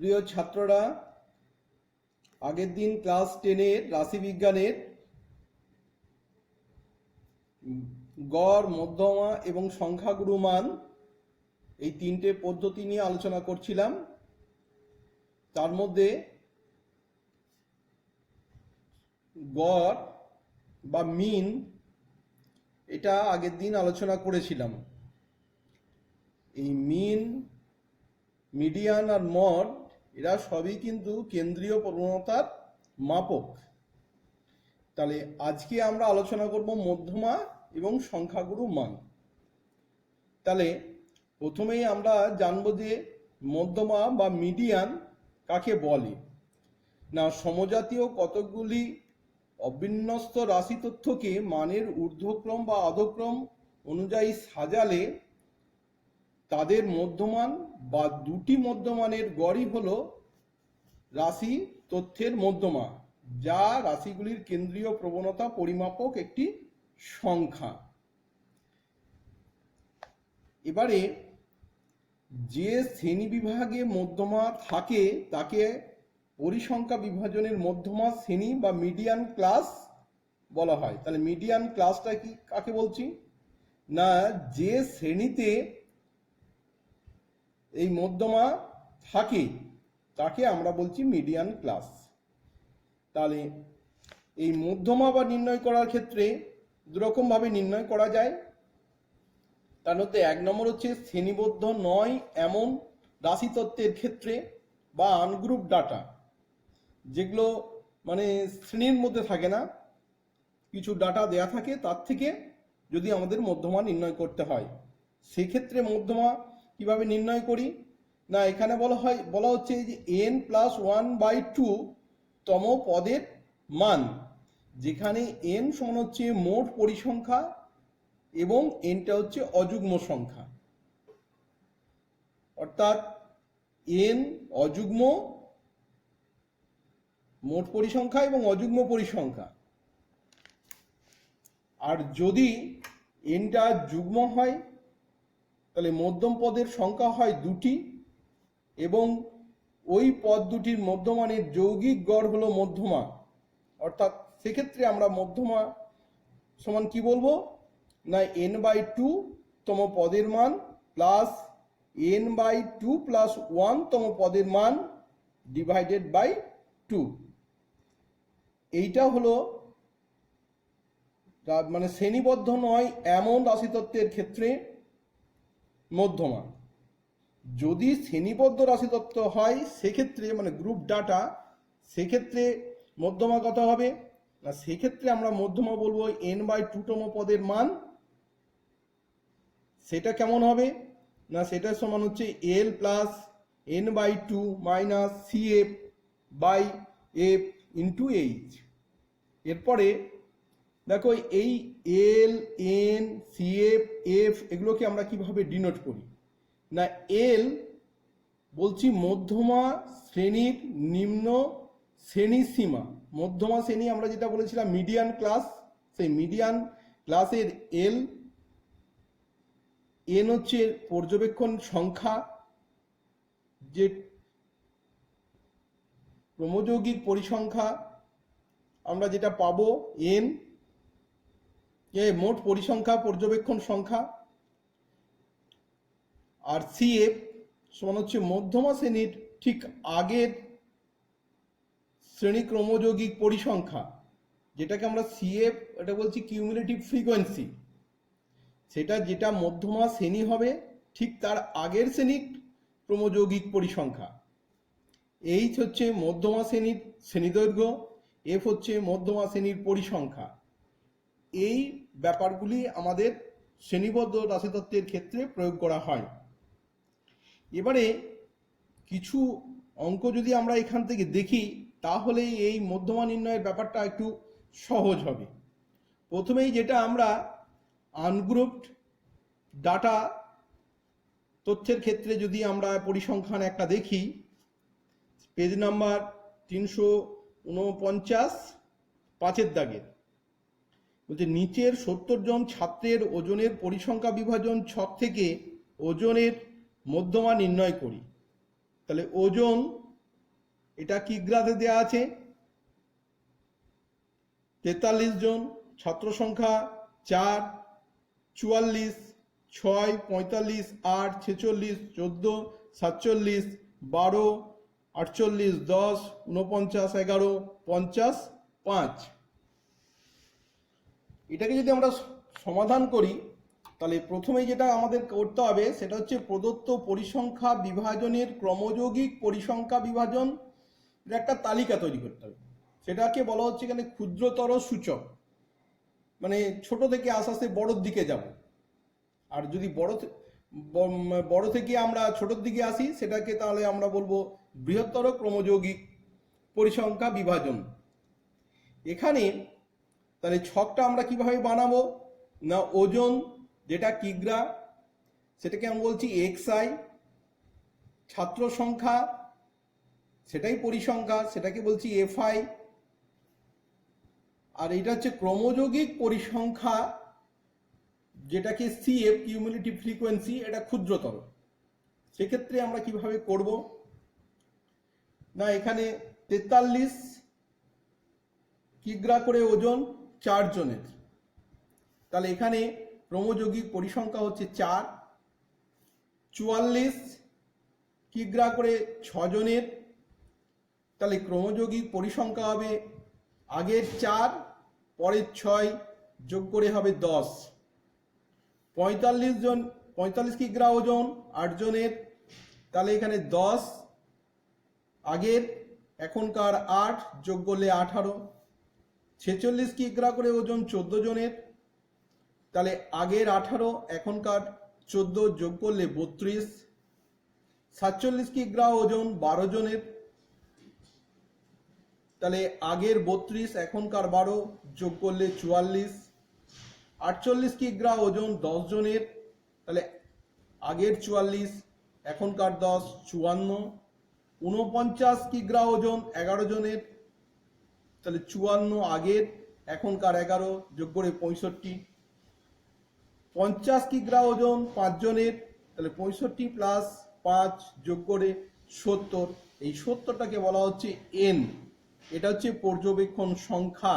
প্রিয় ছাত্ররা, আগের দিন ক্লাস 10-এর রাশিবিজ্ঞানের গড়, মধ্যমা এবং সংখ্যাগুরু মান এই তিনটে পদ্ধতি নিয়ে আলোচনা করছিলাম। তার মধ্যে গড় বা মিন, এটা আগের দিন আলোচনা করেছিলাম। এই মিন, মিডিয়ান আর মড এরা সবই কিন্তু কেন্দ্রীয় প্রবণতার মাপক। তাহলে আজকে আমরা আলোচনা করব মধ্যমা এবং সংখ্যাগুরু মান। তাহলে প্রথমেই আমরা জানবো যে মধ্যমা বা মিডিয়ান কাকে বলে। না, সমজাতীয় কতকগুলি অবিন্যস্ত রাশি তথ্যকে মানের ঊর্ধ্বক্রম বা অধক্রম অনুযায়ী সাজালে তাদের মধ্যমান বা দুটি মধ্যমানের গড়ই হলো রাশি তথ্যের মধ্যমা, যা রাশিগুলির কেন্দ্রীয় প্রবণতা পরিমাপক একটি সংখ্যা। এবারে যে শ্রেণীবিভাগে মধ্যমা থাকে তাকে পরিসংখ্যা বিভাজনের মধ্যমা শ্রেণী বা মিডিয়ান ক্লাস বলা হয়। তাহলে মিডিয়ান ক্লাসটা কি কাকে বলছি? না, যে শ্রেণীতে এই মধ্যমা থাকে তাকে আমরা বলছি মিডিয়ান ক্লাস। তাহলে এই মধ্যমা বা নির্ণয় করার ক্ষেত্রে দুরকমভাবে নির্ণয় করা যায়। তার মধ্যে এক নম্বর হচ্ছে শ্রেণীবদ্ধ নয় এমন রাশিতত্ত্বের ক্ষেত্রে বা আনগ্রুপ ডাটা, যেগুলো মানে শ্রেণীর মধ্যে থাকে না, কিছু ডাটা দেয়া থাকে, তার থেকে যদি আমাদের মধ্যমা নির্ণয় করতে হয়, সেক্ষেত্রে মধ্যমা কিভাবে নির্ণয় করি? না, এখানে বলা হচ্ছে যে n+1/2 তম পদের মান, যেখানে n সমান হচ্ছে মোট পরিসংখ্যা এবং nটা হচ্ছে অযুগ্ম সংখ্যা। অর্থাৎ n অযুগ্ম মোট পরিসংখ্যা এবং অযুগ্ম পরিসংখ্যা। আর যদি nটা যুগ্ম হয় তাহলে মধ্যম পদের সংখ্যা হয় দুটি এবং ওই পদ দুটির মধ্যমানের যৌগিক গড় হলো মধ্যমা। অর্থাৎ সেক্ষেত্রে আমরা মধ্যমা সমান কি বলবো? না, n/2 তম পদের মান প্লাস n/2 + 1 তম পদের মান ডিভাইডেড বাই 2। এইটা হলো মানে শ্রেণীবদ্ধ নয় এমন রাশিতত্ত্বের ক্ষেত্রে মধ্যমা। যদি শ্রেণীবদ্ধ রাশিতত্ত্ব হয় সেক্ষেত্রে মানে গ্রুপ ডাটা, সেক্ষেত্রে মধ্যমা কত হবে? না, সেক্ষেত্রে আমরা মধ্যমা বলবো n/2 তম পদের মান। সেটা কেমন হবে? না, সেটা সমান হচ্ছে l + n/2 - cf/f × h। এরপরে দেখো এই l, n, cf, f এগুলোকে আমরা কিভাবে ডিনোট করি? না, l বলছি মধ্যমা শ্রেণীর নিম্ন শ্রেণী সীমা। মধ্যমা শ্রেণী আমরা যেটা বলেছিলাম মিডিয়ান ক্লাস, সেই মিডিয়ান ক্লাসের l, n হচ্ছে পর্যবেক্ষণ সংখ্যা, যে ক্রমযৌগিক পরিসংখ্যা আমরা যেটা পাবো n মোট পরিসংখ্যা পর্যবেক্ষণ সংখ্যা। আর cf সমান হচ্ছে মধ্যমা শ্রেণীর ঠিক আগের শ্রেণী ক্রমযৌগিক পরিসংখ্যা, যেটাকে আমরা cf এটা বলছি কিউমুলেটিভ ফ্রিকোয়েন্সি। সেটা যেটা মধ্যমা শ্রেণী হবে ঠিক তার আগের শ্রেণীর ক্রমযৌগিক পরিসংখ্যা। h হচ্ছে মধ্যমা শ্রেণীর শ্রেণীদৈর্ঘ্য, f হচ্ছে মধ্যমা শ্রেণীর পরিসংখ্যা। এই ব্যাপারগুলি আমাদের শ্রেণীবদ্ধ রাশিতত্ত্বের ক্ষেত্রে প্রয়োগ করা হয়। এবারে কিছু অঙ্ক যদি আমরা এখান থেকে দেখি তাহলে এই মধ্যমা নির্ণয়ের ব্যাপারটা একটু সহজ হবে। প্রথমেই যেটা আমরা আনগ্রুপড ডাটা তথ্যের ক্ষেত্রে যদি আমরা পরিসংখ্যান একটা দেখি, পেজ নাম্বার 349, 5-এর দাগের বলছে নিচের 70 জন ছাত্রের ওজনের পরিসংখ্যা বিভাজন ছক থেকে ওজনের মধ্যমা নির্ণয় করি। তাহলে ওজন এটা কিগ্রাতে দেওয়া আছে 43 জন, ছাত্র সংখ্যা 4, 44, 6, 45, 8, 46, 14, 47, 12, 48, 10, 49, 11, 50, 5। এটাকে যদি আমরা সমাধান করি তাহলে প্রথমেই যেটা আমাদের করতে হবে সেটা হচ্ছে প্রদত্ত পরিসংখ্যা বিভাজনের ক্রমযৌগিক পরিসংখ্যা বিভাজন একটা তালিকা তৈরি করতে হবে। সেটাকে বলা হচ্ছে এখানে ক্ষুদ্রতর সূচক, মানে ছোট থেকে আস্তে আস্তে বড়োর দিকে যাব। আর যদি বড় থেকে আমরা ছোটোর দিকে আসি সেটাকে তাহলে আমরা বলবো বৃহত্তর ক্রমযৌগিক পরিসংখ্যা বিভাজন। এখানে তাহলে ছকটা আমরা কিভাবে বানাবো না, ওজন যেটা কিগ্রা সেটাকে আমরা বলছি xi, ছাত্র সংখ্যা সেটাই পরিসংখ্যা সেটাকে বলছি fi, আর এটা হচ্ছে ক্রমযৌগিক পরিসংখ্যা যেটাকে cf কিউমুলেটিভ ফ্রিকোয়েন্সি, এটা ক্ষুদ্রতর। সেক্ষেত্রে আমরা কিভাবে করব না, এখানে 43 কিগ্রা করে ওজন 4 জনের, তাহলে এখানে ক্রমযৌগিক পরিসংখ্যা হচ্ছে 4। 44 কিগ্রা করে 6 জনের, তাহলে ক্রমযৌগিক পরিসংখ্যা হবে আগের 4 পরের 6 যোগ করে হবে 10। 45 কিগ্রা ওজন 8 জনের, তাহলে এখানে 10 আগের এখনকার 8 যোগ করলে 18। 46 কিগ্রা করে ওজন 14 জনের, তাহলে আগের 18 এখনকার 14 যোগ করলে 32। 47 কিগ্রা ওজন 12 জনের, তাহলে আগের 32 এখনকার 12 যোগ করলে 44। 48 কিগ্রা ওজন 10 জনের, তাহলে আগের 44 এখনকার 10 54। 49 কিগ্রা ওজন 11 জনের, তাহলে 54 আগের এখনকার 11 যোগ করে 65। 50 কিগ্রা ওজন 5 জনের, তাহলে 65 প্লাস 5 যোগ করে 70। এই 70টাকে বলা হচ্ছে n, এটা হচ্ছে পর্যবেক্ষণ সংখ্যা।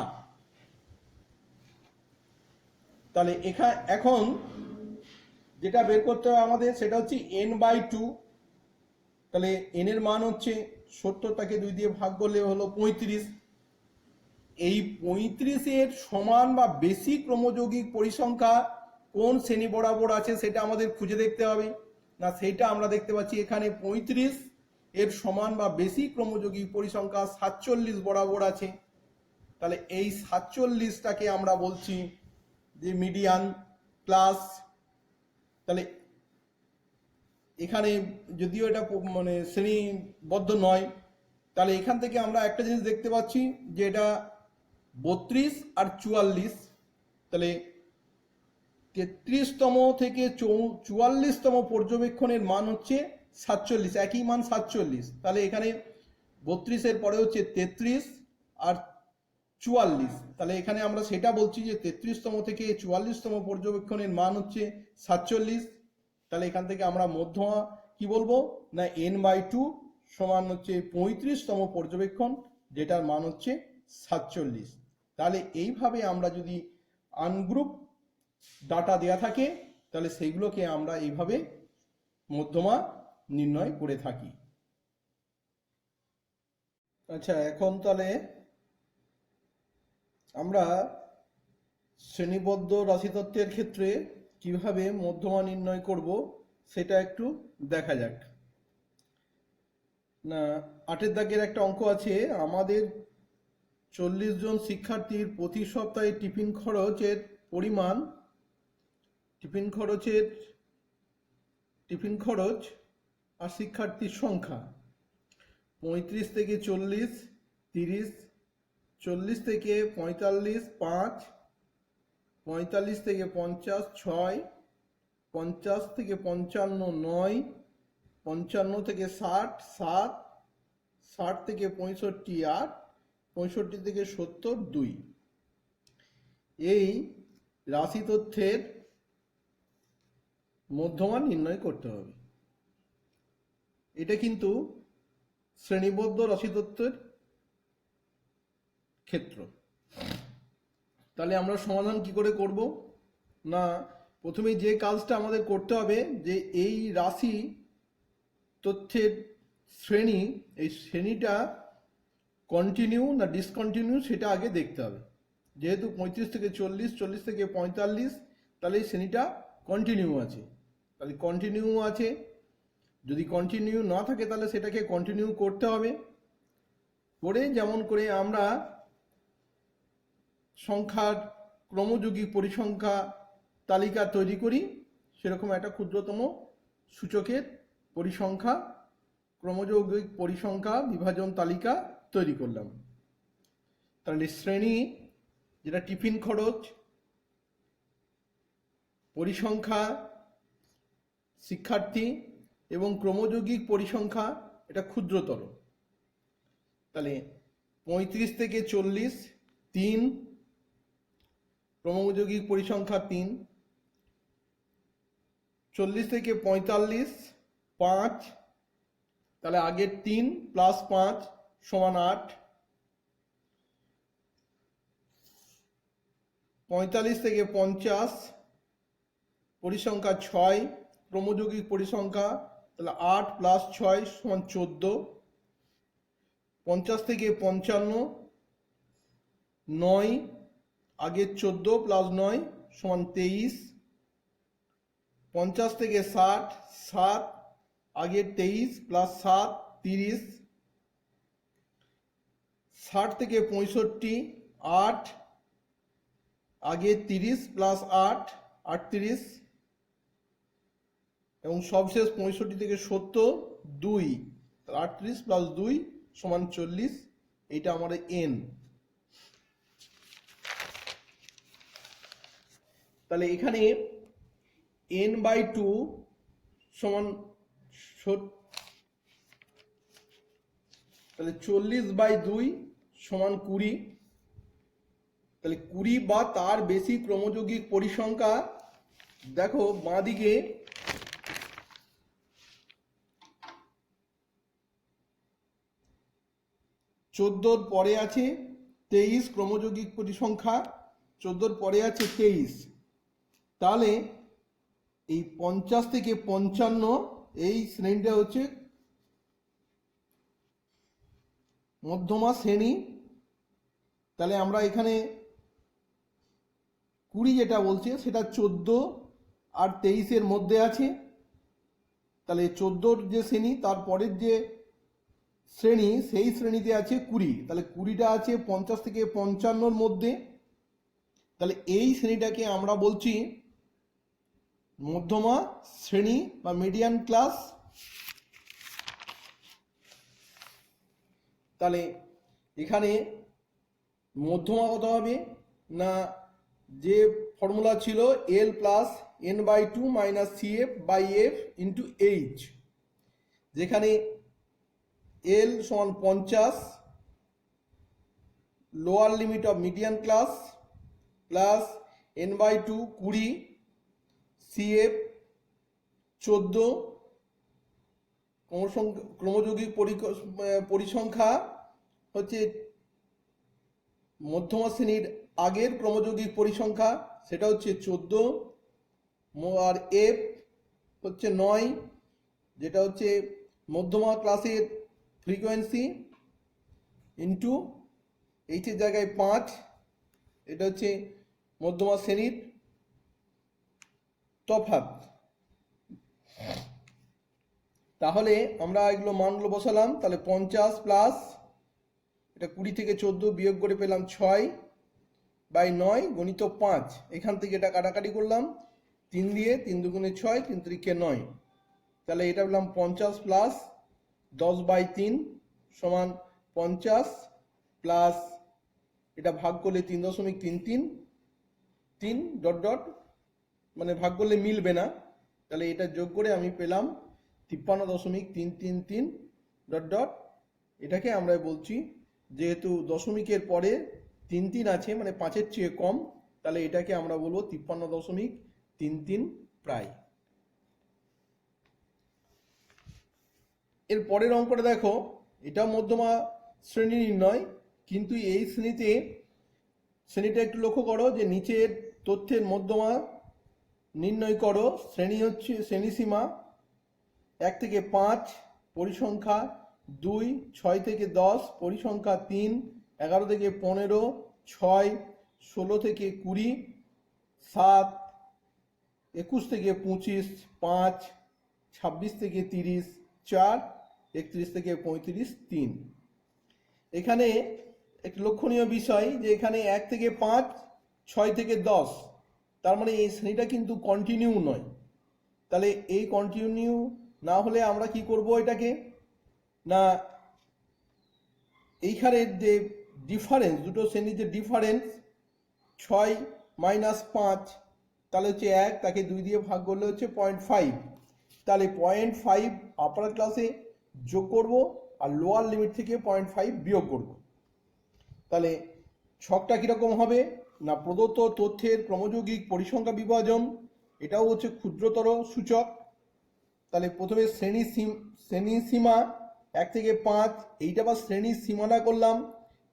তাহলে এখন যেটা বের করতে হবে আমাদের সেটা হচ্ছে n/2। তাহলে n এর মান হচ্ছে 70টাকে 2 দিয়ে ভাগ করলে হলো 35। এই 35-এর সমান বা বেশি ক্রমযৌগিক পরিসংখ্যা কোন শ্রেণী বরাবর আছে সেটা আমাদের খুঁজে দেখতে হবে। না, সেইটা আমরা দেখতে পাচ্ছি এখানে 35 এর সমান বা বেশি ক্রমযৌগিক পরিসংখ্যা 47 বরাবর আছে। তাহলে এই 47টাকে আমরা বলছি যে মিডিয়ান প্লাস। তাহলে এখানে যদিও এটা মানে শ্রেণীবদ্ধ নয়, তাহলে এখান থেকে আমরা একটা জিনিস দেখতে পাচ্ছি যে এটা 32 আর 44, তাহলে 33তম থেকে 44তম পর্যবেক্ষণের মান হচ্ছে 47, একই মান 47। তাহলে এখানে 32-এর পরে হচ্ছে 33 আর 44, তাহলে এখানে আমরা সেটা বলছি যে 33তম থেকে 44তম পর্যবেক্ষণের মান হচ্ছে 47। তাহলে এখান থেকে আমরা মধ্যমা কি বলবো না n/2 সমান হচ্ছে 35তম পর্যবেক্ষণ, যেটার মান হচ্ছে 47। তাহলে এইভাবে আমরা যদি আনগ্রুপ ডাটা দেয়া থাকে তাহলে সেইগুলোকে আমরা এইভাবে মধ্যমা নির্ণয় করে থাকি। আচ্ছা, এখন তাহলে আমরা শ্রেণীবদ্ধ রাশিতত্ত্বের ক্ষেত্রে কিভাবে মধ্যমা নির্ণয় করব সেটা একটু দেখা যাক। না, 8 দাগের একটা অঙ্ক আছে, আমাদের 40 জন শিক্ষার্থীর প্রতি সপ্তাহে টিফিন খরচ আর শিক্ষার্থীর সংখ্যা 35 থেকে 40, 30, 40 থেকে 45, 5, 45 থেকে 50, 6, 50 থেকে 55, 9, 55 থেকে 60, 7, 60 থেকে 65, 8, 65 থেকে 70, 2। এই রাশি তথ্যের মধ্যমান নির্ণয় করতে হবে। এটা কিন্তু শ্রেণীবদ্ধ রাশিতত্ত্বের ক্ষেত্র। তাহলে আমরা সমাধান কি করে করব না, প্রথমে যে কাজটা আমাদের করতে হবে যে এই রাশি তথ্যের শ্রেণী, এই শ্রেণীটা কন্টিনিউ না ডিসকন্টিনিউ সেটা আগে দেখতে হবে। যেহেতু 35 থেকে 40, 40 থেকে 45, তাহলে এই শ্রেণীটা কন্টিনিউ আছে। তাহলে কন্টিনিউ আছে, যদি কন্টিনিউ না থাকে তাহলে সেটাকে কন্টিনিউ করতে হবে। করে যেমন করে আমরা সংখ্যার ক্রমযুগিক পরিসংখ্যা তালিকা তৈরি করি, সেরকম একটা ক্ষুদ্রতম সূচকের পরিসংখ্যা ক্রমযৌগিক পরিসংখ্যা বিভাজন তালিকা তৈরি করলাম। তাহলে শ্রেণী যেটা টিফিন খরচ, পরিসংখ্যা শিক্ষার্থী এবং ক্রমযৌগিক পরিসংখ্যা এটা ক্ষুদ্রতর। তাহলে 35 থেকে 40 3, ক্রমযৌগিক পরিসংখ্যা 3, 40 থেকে 45 5, তাহলে আগের 3 প্লাস 5 সমান 8, 45 থেকে 50 পরিসংখ্যা 6, ক্রমযৌগিক পরিসংখ্যা, তাহলে 8 প্লাস 6 সমান 14, 50 থেকে 55 9, আগের 14 প্লাস 9 সমান 23, 50 থেকে 60 7, আগের 23 প্লাস 7 30, 60 থেকে 65 8, আগের 30 প্লাস 8 38, এবং সবশেষ 65 থেকে 70 2, 38 প্লাস 2 সমান 40, এইটা আমাদের এন। তাহলে এখানে n/2 সমান, তাহলে 40/2 সমান 20। তাহলে 20 বা তার বেশি ক্রমযৌগিক পরিসংখ্যা, দেখো বাঁদিকে 14 পরে আছে 23, ক্রমযৌগিক পরিসংখ্যা 14 পরে আছে 23। তাহলে এই 50 থেকে 55 এই শ্রেণীটা হচ্ছে মধ্যমা শ্রেণী। তাহলে আমরা এখানে 20 যেটা বলছে সেটা 14 আর 23-এর মধ্যে আছে। তাহলে 14 যে শ্রেণী তারপরের যে শ্রেণী সেই শ্রেণীতে আছে 20, তাহলে 20টা আছে 50 থেকে 55-র মধ্যে। তাহলে এই শ্রেণীটাকে আমরা বলছি মধ্যমা শ্রেণী বা মিডিয়ান ক্লাস। তাহলে এখানে মধ্যমা কত হবে না, যে ফর্মুলা ছিল L plus n/2 minus CF/F into H, যেখানে L সমান 50, lower limit of median class, plus n/2 20, CF 14, ক্রমযৌগিক পরিসংখ্যা হচ্ছে মধ্যমা শ্রেণীর আগের ক্রমযৌগিক পরিসংখ্যা, সেটা হচ্ছে 14, আর F হচ্ছে 9, যেটা হচ্ছে মধ্যমা ক্লাসের ফ্রিকোয়েন্সি, ইন্টু এইচের জায়গায় 5, এটা হচ্ছে মধ্যমা শ্রেণীর তফাৎ। তাহলে আমরা এগুলো মানগুলো বসালাম। তাহলে 50 প্লাস এটা 20 থেকে 14 বিয়োগ করে পেলাম 6/9 গণিত 5, এখান থেকে এটা কাটাকাটি করলাম 3 দিয়ে, 3 দুগুণে 6, 3 3-কে 9। তাহলে এটা পেলাম 50 প্লাস 10/3 সমান 50, প্লাস এটা ভাগ করলে 3.33 3 ডট ডট, মানে ভাগ করলে মিলবে না, তাহলে এটা যোগ করে আমি পেলাম 53.333 ডট ডট। এটাকে আমরা বলছি, যেহেতু দশমিকের পরে 3 আছে মানে 5-এর চেয়ে কম, তাহলে এটাকে আমরা বলবো 53.33 প্রায়। এর পরের অঙ্কটা দেখো, এটাও মধ্যমা শ্রেণী নির্ণয়, কিন্তু এই শ্রেণীটা একটু লক্ষ্য করো যে নিচের তথ্যের মধ্যমা নির্ণয় করো। শ্রেণী হচ্ছে শ্রেণীসীমা 1 থেকে 5, পরিসংখ্যা 2, 6 থেকে 10, পরিসংখ্যা 3, 11 থেকে 15, 6, 16 থেকে 20, 7, 21 থেকে 25, 5, 26 থেকে 30, 4, 31 থেকে 35, 3। এখানে একটি লক্ষণীয় বিষয় যে এখানে 1 থেকে 5, 6 থেকে 10, তার মানে এই শ্রেণীটা কিন্তু কন্টিনিউ নয়। তাহলে এই কন্টিনিউ না হলে আমরা কি করব এটাকে না, এইখানে যে ডিফারেন্স, দুটো শ্রেণীর যে ডিফারেন্স 6 মাইনাস 5, তাহলে হচ্ছে 1, তাকে 2 দিয়ে ভাগ করলে হচ্ছে 0.5। তাহলে 0.5 আপার ক্লাসে যোগ করব আর লোয়ার লিমিট থেকে 0.5 বিয়োগ করব। তাহলে ছকটা কীরকম হবে না, প্রদত্ত তথ্যের ক্রমযৌগিক পরিসংখ্যা বিভাজন, এটাও হচ্ছে ক্ষুদ্রতর সূচক। তাহলে প্রথমে শ্রেণী সীমা 1 থেকে 5, এইটা আবার শ্রেণীর সীমানা করলাম।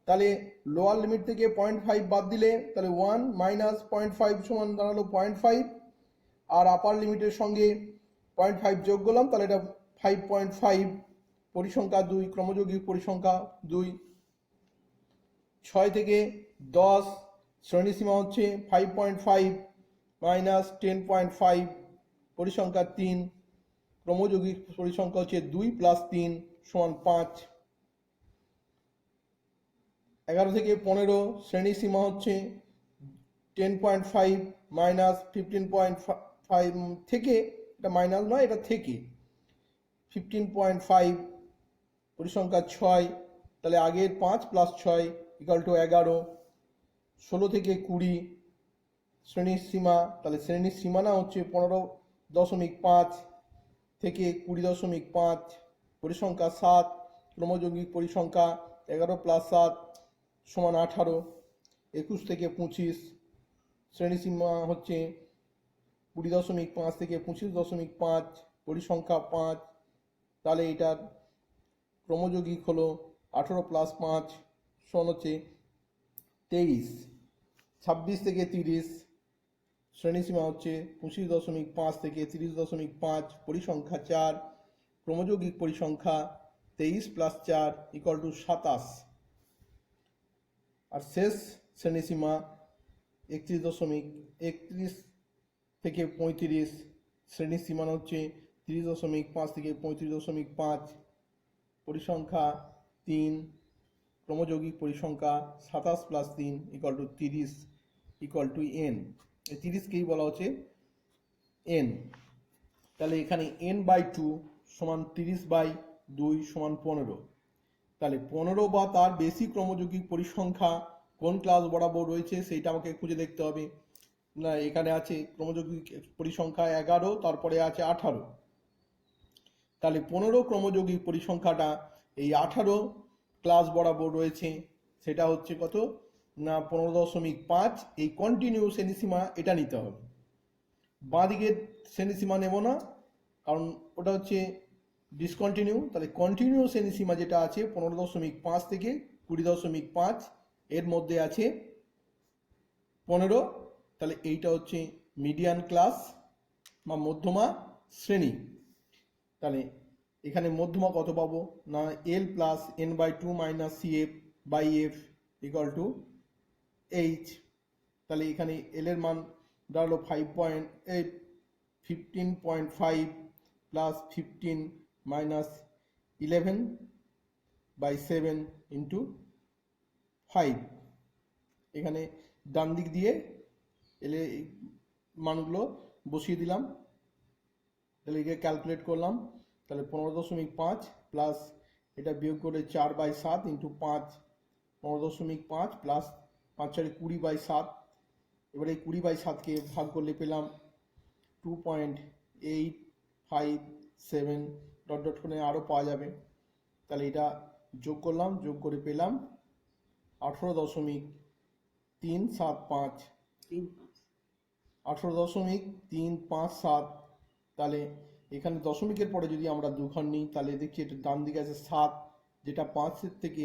তাহলে লোয়ার লিমিট থেকে 0.5 বাদ দিলে তাহলে 1 মাইনাস 0.5 সমান দাঁড়ালো 0.5, আর আপার লিমিটের সঙ্গে 0.5 যোগ করলাম, তাহলে এটা 5.5। পরিসংখ্যা 2, ক্রমযৌগিক পরিসংখ্যা 2। 6 থেকে 10 শ্রেণীসীমা হচ্ছে 5.5 মাইনাস 10.5, পরিসংখ্যা 3, ক্রমযৌগিক পরিসংখ্যা হচ্ছে 2 প্লাস 3 সমান 5। 11 থেকে 15 শ্রেণীসীমা হচ্ছে 10.5 মাইনাস 15.5 থেকে, এটা মাইনাস নয়, এটা থেকে 15.5, পরিসংখ্যা 6। তাহলে আগের 5 প্লাস 6 ইকাল টু 11। 16 থেকে 20 শ্রেণীর সীমা, তাহলে শ্রেণীর সীমানা হচ্ছে 15.5 থেকে 20.5, পরিসংখ্যা 7, ক্রমযৌগিক পরিসংখ্যা 11 প্লাস 7 সমান 18। 21 থেকে 25 শ্রেণীসীমা হচ্ছে 20.5 থেকে 25.5, পরিসংখ্যা 5। তাহলে এটার ক্রমযৌগিক হলো 18 প্লাস 5 সমান হচ্ছে 23। 26 থেকে 30 শ্রেণীসীমা হচ্ছে 25.5 থেকে 30.5, পরিসংখ্যা 4, ক্রমযৌগিক পরিসংখ্যা 23 প্লাস 4 ইকুয়াল টু 27। আর শেষ শ্রেণীসীমা 31 থেকে 35 শ্রেণীর সীমানা হচ্ছে 30.5 থেকে 35.5, পরিসংখ্যা 3, ক্রমযৌগিক পরিসংখ্যা 27 plus 3 equal to 30 equal to n। এই 30কেই বলা হচ্ছে n। তাহলে এখানে n/2 সমান 30/2 সমান 15। তাহলে 15 বা তার বেশি ক্রমযৌগিক পরিসংখ্যা কোন ক্লাস বরাবর রয়েছে সেইটা আমাকে খুঁজে দেখতে হবে। না, এখানে আছে ক্রমযৌগিক পরিসংখ্যা 11, তারপরে আছে 18। তাহলে 15 ক্রমযৌগিক পরিসংখ্যাটা এই 18 ক্লাস বরাবর রয়েছে, সেটা হচ্ছে কত না 15.5। এই কন্টিনিউ শ্রেণীসীমা এটা নিতে হবে, বাঁ দিকের শ্রেণীসীমা নেব না, কারণ ওটা হচ্ছে ডিসকন্টিনিউ। তাহলে কন্টিনিউ শ্রেণীসীমা যেটা আছে 15.5 থেকে 20.5, এর মধ্যে আছে 15। তাহলে এইটা হচ্ছে মিডিয়ান ক্লাস বা মধ্যমা শ্রেণী। তাহলে এখানে মধ্যমা কত পাবো না L plus n/2 minus CF by F equal to H। তাহলে এখানে L এর মান দাঁড়ালো 15.5 প্লাস 15 মাইনাস 11/7 ইন্টু 5। এখানে ডান দিক দিয়ে এল এর মানগুলো বসিয়ে দিলাম। তাহলে এটা ক্যালকুলেট করলাম, তাহলে 15.5 প্লাস এটা বিয়োগ করে 4/7 ইন্টু 5, 15.5 প্লাস 5 4 20/7। এবারে 20/7কে ভাগ করলে পেলাম 2.857 ডট ডট করে আরও পাওয়া যাবে। তাহলে এটা যোগ করলাম, যোগ করে পেলাম 18.375, 18.357। তাহলে এখানে দশমিকের পরে যদি আমরা দুঘর নিই তাহলে দেখছি এটা ডান দিকে আছে 7, যেটা 5-এর থেকে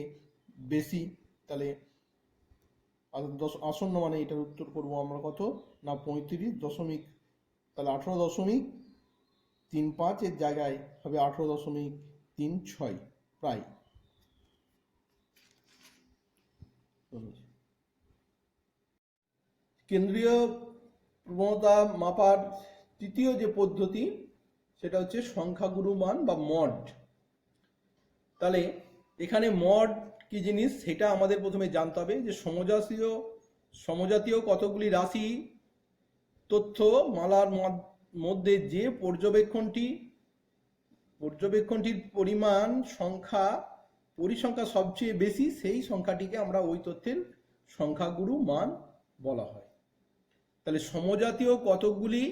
বেশি, তাহলে আসন্ন মানে এটার উত্তর করবো আমরা কত না 35 তাহলে 18.35 এর জায়গায় হবে 18.36 প্রায়। কেন্দ্রীয় প্রবণতা মাপার তৃতীয় যে পদ্ধতি সেটা হচ্ছে সংখ্যাগুরু মান বা মড। তাহলে এখানে মড কি জিনিস সেটা আমাদের প্রথমে জানতে হবে, যে সমজাতীয় কতগুলি রাশি তথ্য মালার মধ্যে যে পর্যবেক্ষণটির পরিসংখ্যা সবচেয়ে বেশি, সেই সংখ্যাটিকে আমরা ওই তথ্যের সংখ্যাগুরু মান বলা হয়। তাহলে সমজাতীয় কতগুলি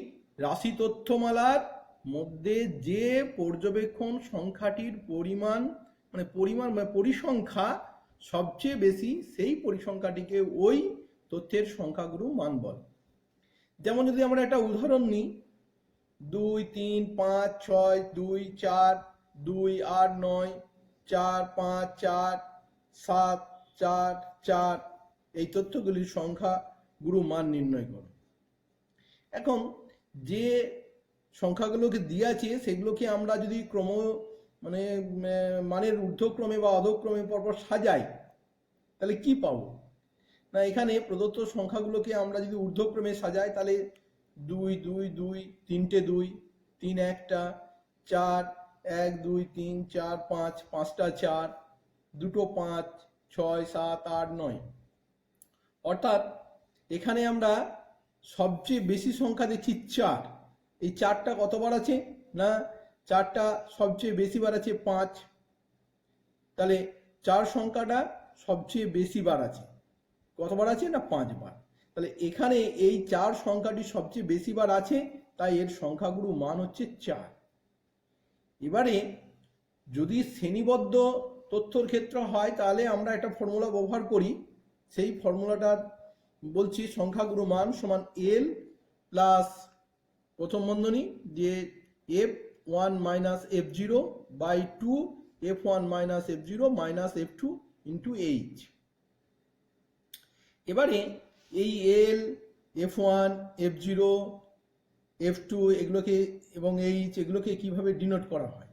রাশি তথ্যমালার মধ্যে যে পর্যবেক্ষণ সংখ্যাটির পরিসংখ্যা সবচেয়ে বেশি, সেই পরিসংখ্যাটিকে ওই তথ্যের সংখ্যাগুরু মান বলে। যেমন যদি আমরা একটা উদাহরণ নিই, 2, 3, 5, 6, 2, 4, 2, 8, 9, 4, 5, 4, 7, 4, 4 এই তথ্যগুলির সংখ্যাগুরু মান নির্ণয় করো। এখন যে সংখ্যাগুলোকে দিয়ে আছে সেগুলোকে আমরা যদি মানের ঊর্ধ্বক্রমে বা অধক্রমে পরপর সাজাই তাহলে কি পাবো না, এখানে প্রদত্ত সংখ্যাগুলোকে আমরা যদি ঊর্ধ্বক্রমে সাজাই তাহলে 2, 2, 2, 3টে 2, 3 একটা, 4, 1, 2, 3, 4, 5, 5টা 4, 2টো 5, 6, 7, 8, 9। অর্থাৎ এখানে আমরা সবচেয়ে বেশি সংখ্যা দেখছি 4। এই 4টা কতবার আছে না 4টা সবচেয়ে বেশি বার আছে 5। তাহলে 4 সংখ্যাটা সবচেয়ে বেশি বার আছে, কতবার আছে না 5 বার। তাহলে এখানে এই 4 সংখ্যাটি সবচেয়ে বেশি বার আছে, তাই এর সংখ্যাগুরু মান হচ্ছে 4। এবারে যদি শ্রেণীবদ্ধ তথ্যর ক্ষেত্র হয় তাহলে আমরা একটা ফর্মুলা ব্যবহার করি। সেই ফর্মুলাটা বলছি সংখ্যাগুরু মান সমান L প্লাস প্রথম বন্ধনী যে F1 minus F0 by 2 F1 minus F0 minus F2 into H। এবারে এই L, F1, F0, F2 এগুলোকে এবং H এগুলোকে কিভাবে ডিনোট করা হয়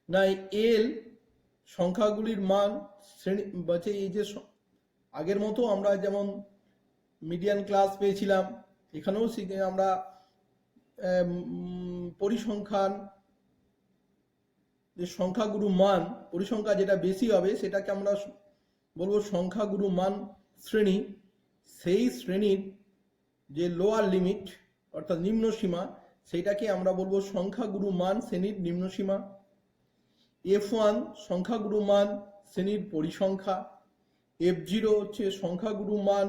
না, L সংখ্যাগুলির মান শ্রেণী বলছে এই যে আগের মতো আমরা যেমন মিডিয়ান ক্লাস পেয়েছিলাম, এখানেও আমরা পরিসংখ্যান যে সংখ্যাগুরু মান পরিসংখ্যা যেটা বেশি হবে সেটাকে আমরা বলবো সংখ্যাগুরু মান শ্রেণী। সেই শ্রেণীর যে লোয়ার লিমিট অর্থাৎ নিম্ন সীমা সেইটাকে আমরা বলবো সংখ্যাগুরু মান শ্রেণীর নিম্ন সীমা। F1 সংখ্যাগুরু মান শ্রেণীর পরিসংখ্যা, F0 হচ্ছে সংখ্যাগুরু মান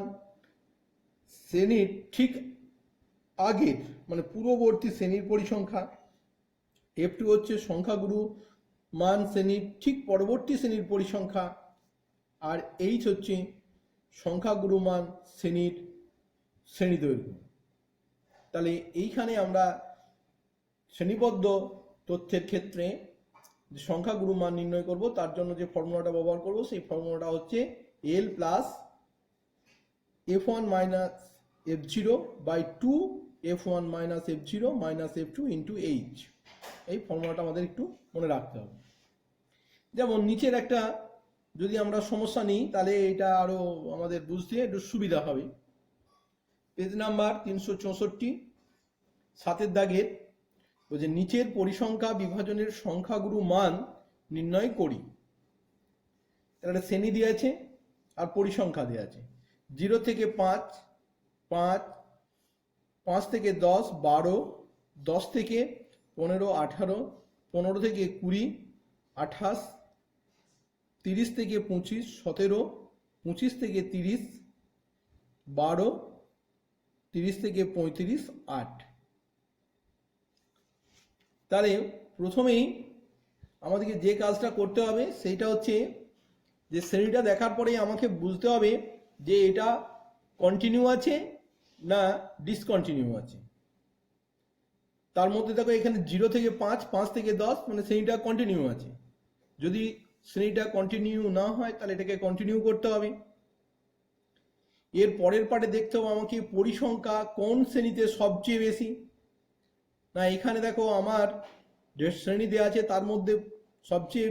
শ্রেণীর ঠিক আগের মানে পূর্ববর্তী শ্রেণীর পরিসংখ্যা, F2 হচ্ছে সংখ্যাগুরু মান শ্রেণীর ঠিক পরবর্তী শ্রেণীর পরিসংখ্যা, আর H হচ্ছে সংখ্যাগুরু মান শ্রেণীর শ্রেণীদৈর্ঘ্য। তাহলে এইখানে আমরা শ্রেণীবদ্ধ তথ্যের ক্ষেত্রে যে সংখ্যাগুরু মান নির্ণয় করব তার জন্য যে ফর্মুলাটা ব্যবহার করব সেই ফর্মুলাটা হচ্ছে L plus F1 minus F0 by 2 F1 minus F0 minus F2 into H। এই ফর্মুলাটা আমাদের একটু মনে রাখতে হবে। যেমন নিচের একটা যদি আমরা সমস্যা নিই তাহলে এটা আরো আমাদের বুঝতে একটু সুবিধা হবে। পেজ নাম্বার 364 7এর দাগের বলছে নিচের পরিসংখ্যা বিভাজনের সংখ্যাগুরু মান নির্ণয় করি। একটা শ্রেণী দিয়ে আছে আর পরিসংখ্যা দেওয়া আছে। 0 থেকে 5, 5, 5 থেকে 10, 12, 10 থেকে 15, 18, 15 থেকে 20, 28, 30 থেকে 25, 17, 25 থেকে 30, 12, 30 থেকে 35, 8। তাহলে প্রথমেই আমাদেরকে যে কাজটা করতে হবে সেইটা হচ্ছে যে শ্রেণীটা দেখার পরেই আমাকে বুঝতে হবে যে এটা কন্টিনিউ আছে না ডিসকন্টিনিউ আছে। তার মধ্যে দেখো এখানে 0 থেকে 5, 5 থেকে 10 মানে শ্রেণীটা কন্টিনিউ আছে। যদি শ্রেণীটা কন্টিনিউ না হয় তাহলে এটাকে কন্টিনিউ করতে হবে। এর পরের পার্টে দেখতে হবে আমাকে পরিসংখ্যা কোন শ্রেণীতে সবচেয়ে বেশি। না এখানে দেখো আমার যে শ্রেণী দেওয়া আছে তার মধ্যে সবচেয়ে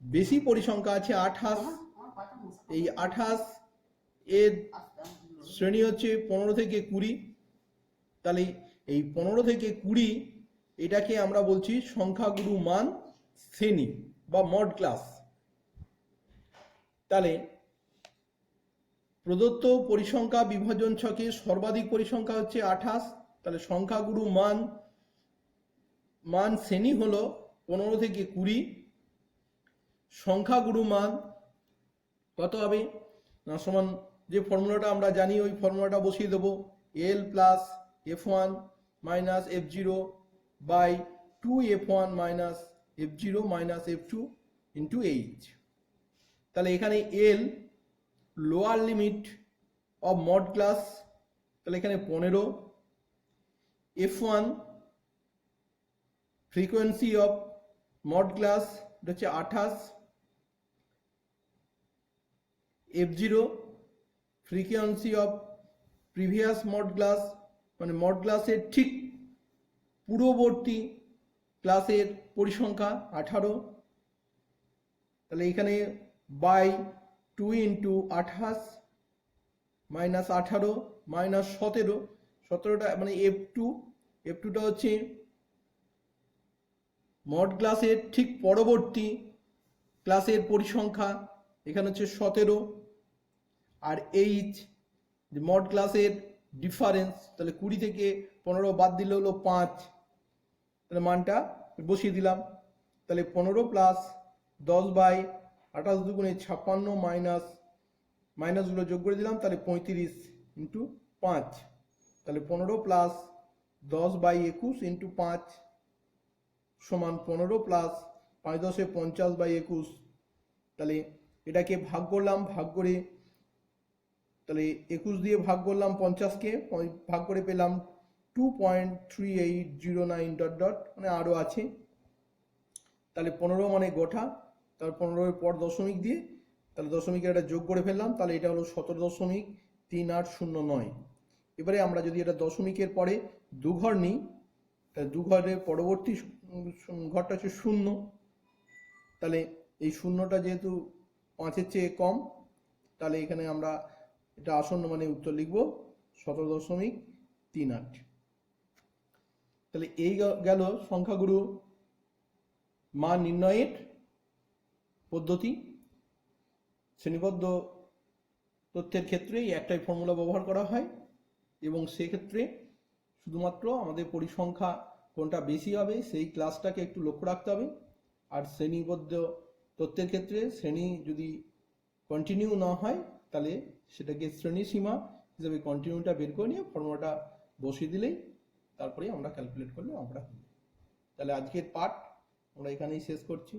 বেশি পরিসংখ্যা আছে 28। এই 28 এর শ্রেণী হচ্ছে 15 থেকে 20। তাহলে এই 15 থেকে 20 এটাকে আমরা বলছি সংখ্যাগুরু মান শ্রেণী বা মড ক্লাস। তাহলে প্রদত্ত পরিসংখ্যা বিভাজন ছকে সর্বাধিক পরিসংখ্যা হচ্ছে 28। তাহলে সংখ্যাগুরু মান শ্রেণী হলো 15 থেকে 20। সংখ্যাগুরু মান কত হবে না সমান যে ফর্মুলাটা আমরা জানি ওই ফর্মুলাটা বসিয়ে দেবো, L plus f1 minus f0 by 2f1 minus f0 minus f2 into H. তাহলে এখানে L lower limit of mod class, তাহলে এখানে 15, f1 frequency of mod class এটা হচ্ছে 28, f0 frequency of previous mod class মানে মড ক্লাসের ঠিক পূর্ববর্তী ক্লাসের পরিসংখ্যা 18। তাহলে এখানে বাই 2 ইন্টু 28 মাইনাস 18 মাইনাস 17টা মানে f2টা হচ্ছে মড ক্লাসের ঠিক পরবর্তী ক্লাসের পরিসংখ্যা, এখানে হচ্ছে 17। আর এইচ মড ক্লাসের ডিফারেন্স, তাহলে 20 থেকে 15 বাদ দিলে হলো 5, তাহলে মানটা বসিয়ে দিলাম। তাহলে 15 প্লাস 10 বাই 28 দুগুণে 56 মাইনাসগুলো যোগ করে দিলাম, তাহলে 35 ইন্টু 5। তাহলে 15 প্লাস 10 বাই 21 ইন্টু 5 সমান 15 প্লাস 5 10 50 বাই 21। তাহলে এটাকে ভাগ করলাম, ভাগ করে তাহলে 21 দিয়ে ভাগ করলাম 50কে, ভাগ করে পেলাম 2.3809 ডট ডট মানে আরও আছে। তাহলে 15 মানে গোটা, তার 15 পর দশমিক দিয়ে তাহলে দশমিকের একটা যোগ করে ফেললাম, তাহলে এটা হলো 17.3809। এবারে আমরা যদি এটা দশমিকের পরে দুঘর নিই তাহলে দুঘরের পরবর্তী ঘরটা হচ্ছে 0। তাহলে এই শূন্যটা যেহেতু 5-এর চেয়ে কম তাহলে এখানে আমরা এটা আসন্ন মানে উত্তর লিখব 17.38। তাহলে এই গেল সংখ্যাগুরু মান নির্ণয়ের পদ্ধতি। শ্রেণীবদ্ধ তথ্যের ক্ষেত্রে একটাই ফর্মুলা ব্যবহার করা হয় এবং সেক্ষেত্রে শুধুমাত্র আমাদের পরিসংখ্যা কোনটা বেশি হবে সেই ক্লাসটাকে একটু লক্ষ্য রাখতে হবে। আর শ্রেণীবদ্ধ তথ্যের ক্ষেত্রে শ্রেণী যদি কন্টিনিউ না হয় তাহলে সেটাকে শ্রেণী সীমা হিসেবে কন্টিনিউটা বের করে নিয়ে ফর্মুলাটা বসিয়ে দিলেই তারপরে আমরা ক্যালকুলেট করলে আমরা। তাহলে আজকের পাঠ আমরা এখানেই শেষ করছি।